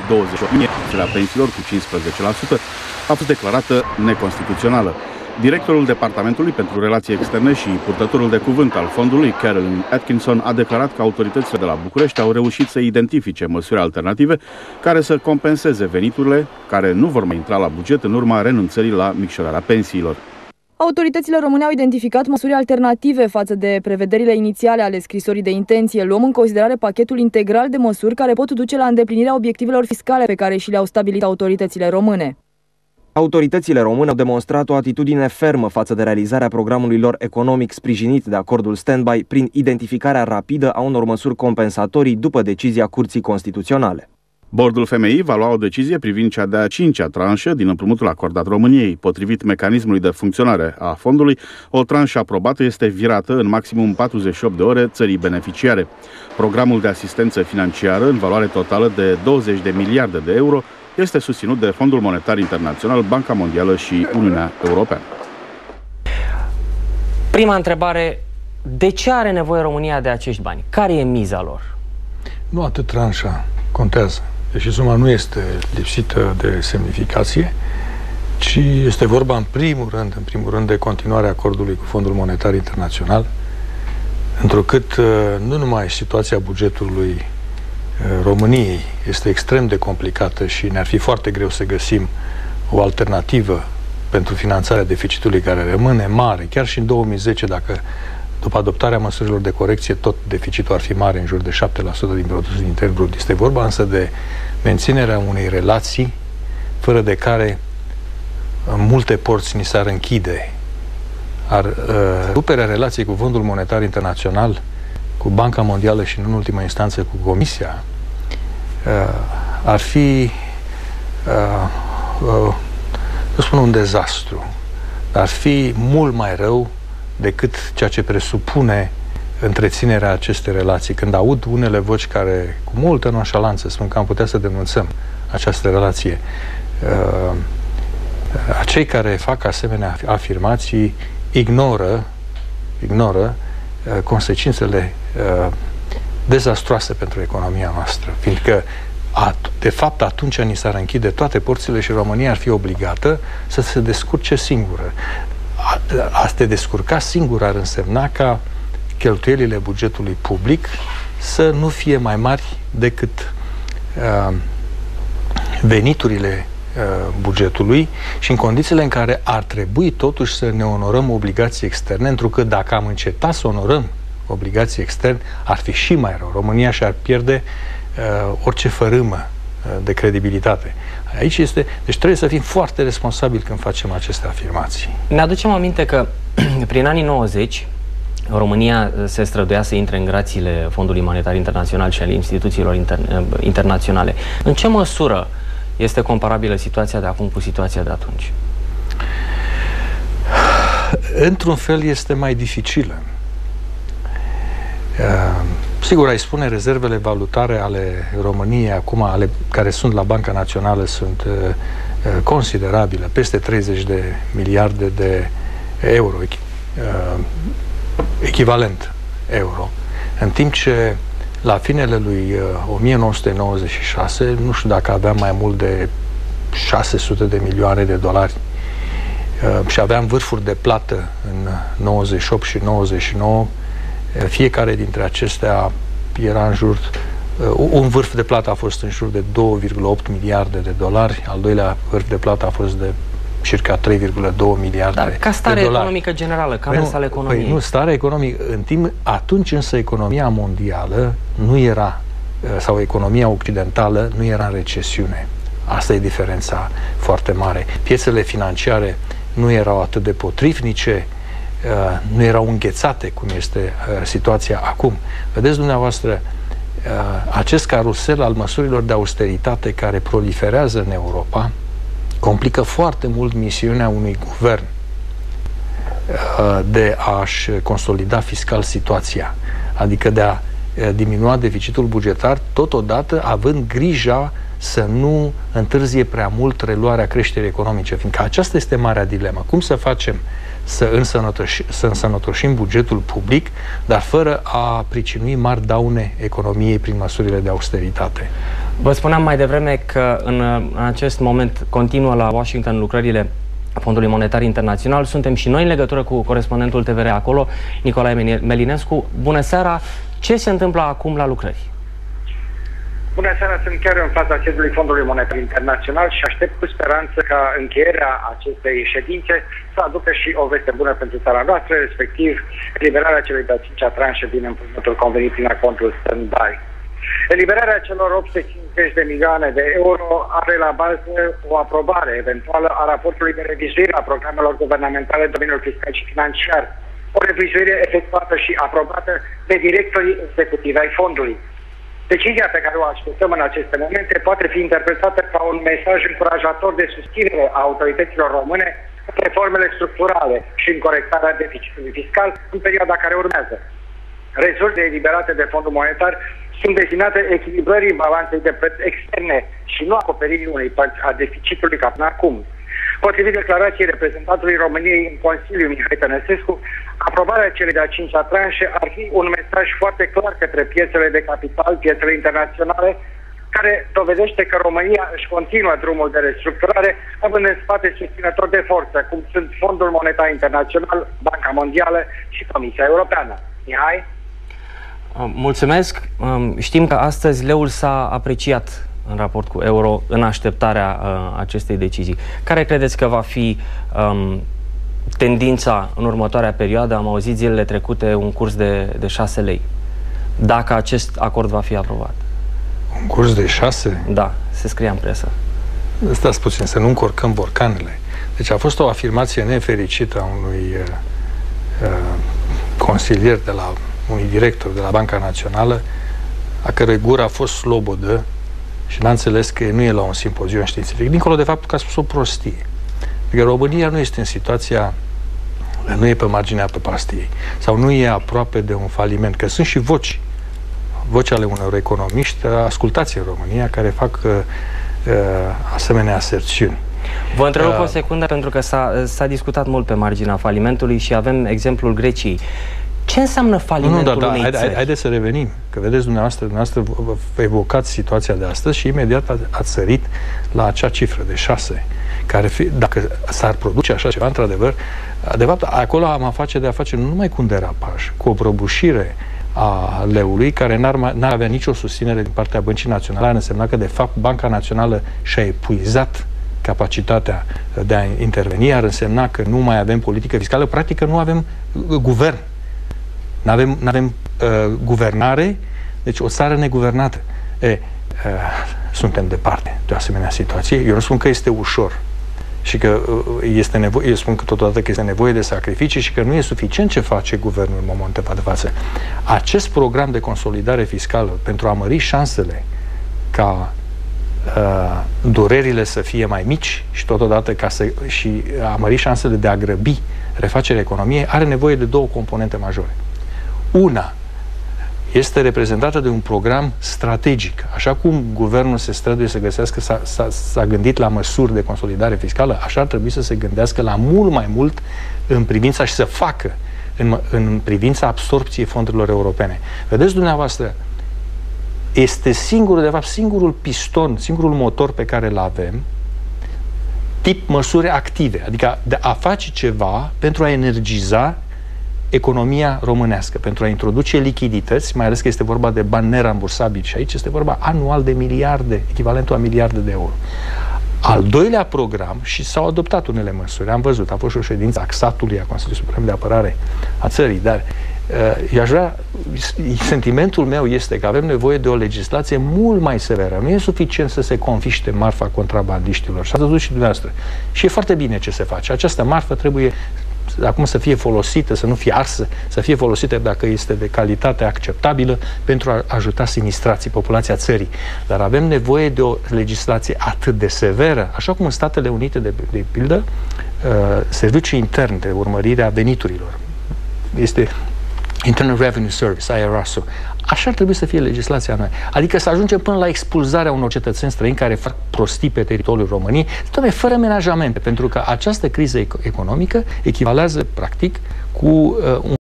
28 iunie, creșterea pensiilor cu 15% a fost declarată neconstituțională. Directorul Departamentului pentru Relații Externe și purtătorul de cuvânt al fondului, Carolyn Atkinson, a declarat că autoritățile de la București au reușit să identifice măsuri alternative care să compenseze veniturile care nu vor mai intra la buget în urma renunțării la micșorarea pensiilor. Autoritățile române au identificat măsuri alternative față de prevederile inițiale ale scrisorii de intenție. Luăm în considerare pachetul integral de măsuri care pot duce la îndeplinirea obiectivelor fiscale pe care și le-au stabilit autoritățile române. Autoritățile române au demonstrat o atitudine fermă față de realizarea programului lor economic sprijinit de acordul stand-by prin identificarea rapidă a unor măsuri compensatorii după decizia Curții Constituționale. Bordul FMI va lua o decizie privind cea de-a 5-a tranșă din împrumutul acordat României. Potrivit mecanismului de funcționare a fondului, o tranșă aprobată este virată în maximum 48 de ore țării beneficiare. Programul de asistență financiară, în valoare totală de 20 de miliarde de euro, este susținut de Fondul Monetar Internațional, Banca Mondială și Uniunea Europeană. Prima întrebare: de ce are nevoie România de acești bani? Care e miza lor? Nu atât tranșa contează. Deși suma nu este lipsită de semnificație, ci este vorba în primul rând de continuarea acordului cu Fondul Monetar Internațional, întrucât nu numai situația bugetului României este extrem de complicată și ne-ar fi foarte greu să găsim o alternativă pentru finanțarea deficitului care rămâne mare, chiar și în 2010, dacă după adoptarea măsurilor de corecție tot deficitul ar fi mare, în jur de 7% din produsul intern brut. Este vorba însă de menținerea unei relații fără de care multe porți ni s-ar închide. Ruperea relației cu Fondul Monetar Internațional, cu Banca Mondială și în ultima instanță cu Comisia ar fi să spun un dezastru. Ar fi mult mai rău decât ceea ce presupune întreținerea acestei relații. Când aud unele voci care cu multă nonșalanță spun că am putea să denunțăm această relație, acei care fac asemenea afirmații ignoră consecințele dezastroase pentru economia noastră, fiindcă de fapt atunci ni s-ar închide toate porțile și România ar fi obligată să se descurce singură. A te descurca singur ar însemna ca cheltuielile bugetului public să nu fie mai mari decât veniturile bugetului și în condițiile în care ar trebui totuși să ne onorăm obligații externe, întrucât dacă am încetat să onorăm obligații externe, ar fi și mai rău. România și-ar pierde orice fărâmă de credibilitate. Aici este, deci trebuie să fim foarte responsabili când facem aceste afirmații. Ne aducem aminte că prin anii 90 România se străduia să intre în grațiile Fondului Monetar Internațional și ale instituțiilor internaționale. În ce măsură este comparabilă situația de acum cu situația de atunci? Într-un fel este mai dificilă. Sigur, ai spune, rezervele valutare ale României acum, care sunt la Banca Națională, sunt considerabile, peste 30 de miliarde de euro, echivalent euro. În timp ce la finele lui 1996, nu știu dacă aveam mai mult de 600 de milioane de dolari și aveam vârfuri de plată în 98 și 99, fiecare dintre acestea era în jur... Un vârf de plată a fost în jur de 2,8 miliarde de dolari, al doilea vârf de plată a fost de circa 3,2 miliarde de dolari. Ca stare economică generală, ca mers al economiei. Nu, starea economică, atunci însă economia mondială nu era, sau economia occidentală nu era în recesiune. Asta e diferența foarte mare. Piețele financiare nu erau atât de potrivnice, nu erau înghețate cum este situația acum. Vedeți dumneavoastră, acest carusel al măsurilor de austeritate care proliferează în Europa complică foarte mult misiunea unui guvern de a-și consolida fiscal situația, adică de a diminua deficitul bugetar, totodată având grija să nu întârzie prea mult reluarea creșterii economice, fiindcă aceasta este marea dilemă. Cum să facem să însănătoșim bugetul public, dar fără a pricinui mari daune economiei prin măsurile de austeritate? Vă spuneam mai devreme că în acest moment continuă la Washington lucrările Fondului Monetar Internațional. Suntem și noi în legătură cu corespondentul TVR acolo, Nicolae Melinescu. Bună seara! Ce se întâmplă acum la lucrări? Bună seara, sunt chiar în fața sediului Fondului Monetar Internațional și aștept cu speranță ca încheierea acestei ședințe să aducă și o veste bună pentru țara noastră, respectiv eliberarea celei de-a 5-a tranșe din împrumutul convenit prin acontul stand-by. Eliberarea celor 850 de milioane de euro are la bază o aprobare eventuală a raportului de revizuire a programelor guvernamentale în domeniul fiscal și financiar, o revizuire efectuată și aprobată de directorii executivi ai fondului. Decizia pe care o așteptăm în aceste momente poate fi interpretată ca un mesaj încurajator de susținere a autorităților române în reformele structurale și în corectarea deficitului fiscal în perioada care urmează. Resursele eliberate de Fondul Monetar sunt destinate echilibrării balanței de plăți externe și nu acoperirii unei părți a deficitului ca până acum. Potrivit declarației reprezentantului României în Consiliu, Mihai Tănăsescu, aprobarea celei de-a 5-a tranșe ar fi un mesaj foarte clar către piețele de capital, piețele internaționale, care dovedește că România își continuă drumul de restructurare, având în spate susținători de forță, cum sunt Fondul Monetar Internațional, Banca Mondială și Comisia Europeană. Mihai? Mulțumesc. Știm că astăzi leul s-a apreciat în raport cu euro în așteptarea acestei decizii. Care credeți că va fi tendința în următoarea perioadă? Am auzit zilele trecute un curs de 6 lei. Dacă acest acord va fi aprobat. Un curs de 6? Da, se scria în presă. Stați puțin, să nu încurcăm borcanele. Deci a fost o afirmație nefericită a unui consilier de la unui director de la Banca Națională, a cărui gură a fost slobodă și n-a înțeles că nu e la un simpozion științific, dincolo de faptul că a spus o prostie. Adică România nu este în situația, nu e pe marginea prăpastiei sau nu e aproape de un faliment, că sunt și voci ale unor economiști ascultați în România care fac asemenea aserțiuni. Vă întrerup o secundă pentru că s-a discutat mult pe marginea falimentului și avem exemplul Greciei. Ce înseamnă falimentul unei țări? Haideți să revenim, că vedeți dumneavoastră evocați situația de astăzi și imediat ați sărit la acea cifră de 6, care dacă s-ar produce așa ceva, într-adevăr, de fapt, acolo am de a face nu numai cu un derapaj, cu o prăbușire a leului, care n-ar avea nicio susținere din partea Băncii Naționale, ar însemna că, de fapt, Banca Națională și-a epuizat capacitatea de a interveni, ar însemna că nu mai avem politică fiscală, practic că nu avem guvern. N-avem guvernare, deci o țară neguvernată. Suntem departe de o asemenea situație. Eu nu spun că este ușor și că este nevoie, eu spun că totodată că este nevoie de sacrificii și că nu e suficient ce face guvernul în momentul de față. Acest program de consolidare fiscală pentru a mări șansele ca durerile să fie mai mici și totodată și a mări șansele de a grăbi refacerea economiei, are nevoie de două componente majore. Una este reprezentată de un program strategic. Așa cum guvernul se străduie să găsească, s-a gândit la măsuri de consolidare fiscală, așa ar trebui să se gândească la mult mai mult în privința și să facă în privința absorpției fondurilor europene. Vedeți dumneavoastră, este singurul piston, singurul motor pe care îl avem, tip măsuri active, adică de a face ceva pentru a energiza economia românească, pentru a introduce lichidități, mai ales că este vorba de bani nerambursabili și aici este vorba anual de miliarde, echivalentul a miliarde de euro. Al doilea program, și s-au adoptat unele măsuri, am văzut, a fost și o ședință a XAT-ului, a Consiliului Suprem de Apărare a țării, dar eu aș vrea, sentimentul meu este că avem nevoie de o legislație mult mai severă. Nu e suficient să se confiște marfa contrabandiștilor. Și ați văzut și dumneavoastră. Și e foarte bine ce se face. Această marfă trebuie acum să fie folosită, să nu fie arsă, să fie folosită dacă este de calitate acceptabilă pentru a ajuta sinistrații, populația țării. Dar avem nevoie de o legislație atât de severă, așa cum în Statele Unite, de pildă, serviciul intern de urmărire a veniturilor este Internal Revenue Service, IRS-ul. Așa ar trebui să fie legislația noi. Adică să ajungem până la expulzarea unor cetățeni străini care fac prostii pe teritoriul României, fără menajamente, pentru că această criză economică echivalează, practic, cu un